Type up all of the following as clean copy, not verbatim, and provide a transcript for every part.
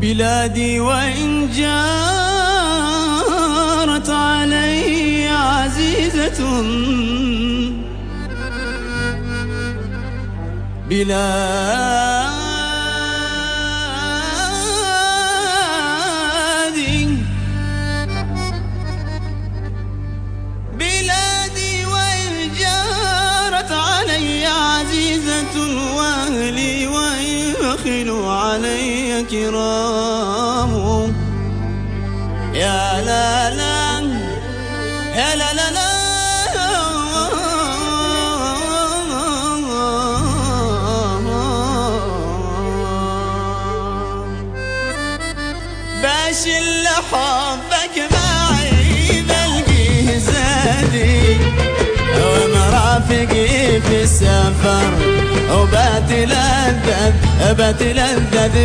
بلادي وإن جارت علي عزيزة، بلادي وإن جارت علي عزيزة، وأهلي وإن بخلوا علي كرام. يا لا لا يا لا لا لا باش اللي حبك معي بلقيه زادي، ومرافقي في السفر وبتلذذ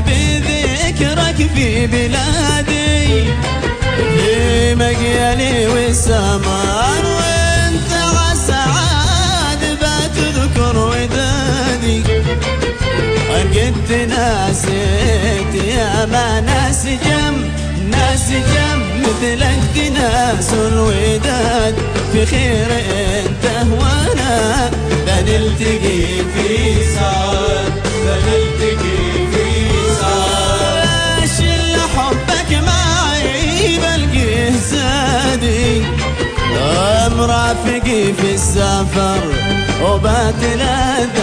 بذكرك في بلادي، في مقيلي والسمر وانت عالسعاد بتذكر ودادي. قد ناسيت يا ما ناس جم مثلك تناس الوداد، في خير انت وانا بنلتقي في سعاد، بنلتقي في سعاد. شل حبك معي بلقيه زادي، مرافقي في السفر وبتلذذ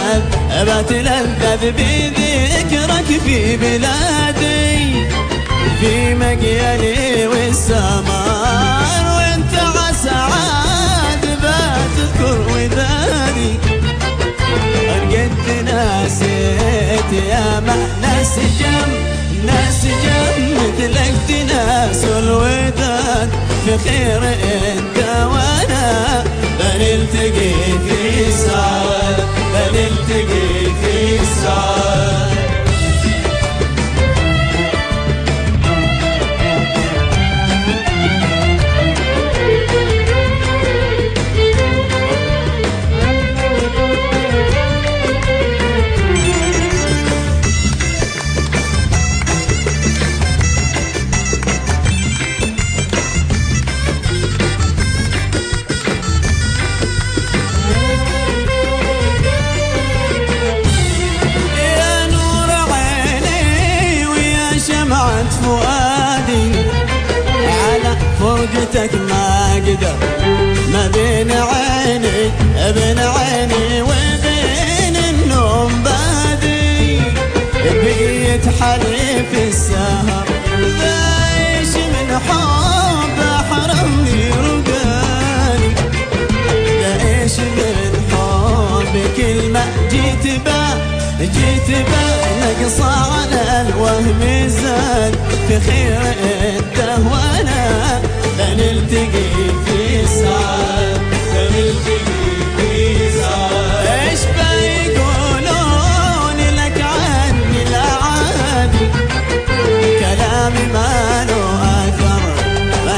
بذكرك في بلادي، في مقيلي والسمار وانت عالسعاد بتذكر ودادي. قد ناسيت يا ما ناس جم مثلك تناس الوداد، في خير انت وانا بنلتقي في سعاد، بنلتقي في سعاد. فؤادي على فرقتك ما قدر، ما بين عيني وبين النوم بادي، بقيت حليف السهر بايش من حب حرمني رقاني، بايش من حب كلمة جيت نقص على الوهم زاد، في خير انت وانا بنلتقي في سعاد، بنلتقي في سعاد. ايش بيقولون لك عني الأعادي، كلامي ما له أثر، ما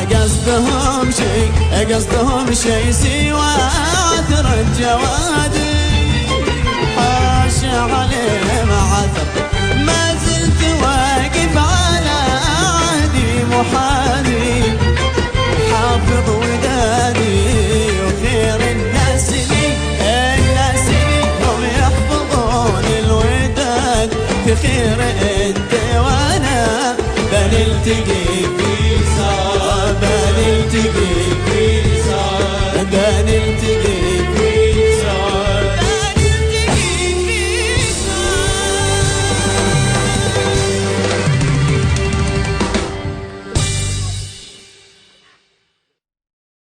قصدهم شيء سوى عثر الجوادي. عليه عثر ما زلت واقف على عهدي محادي، حافظ ودادي وخير الناس لي هم يحفظون الوداد، في خير انت وانا بنلتقي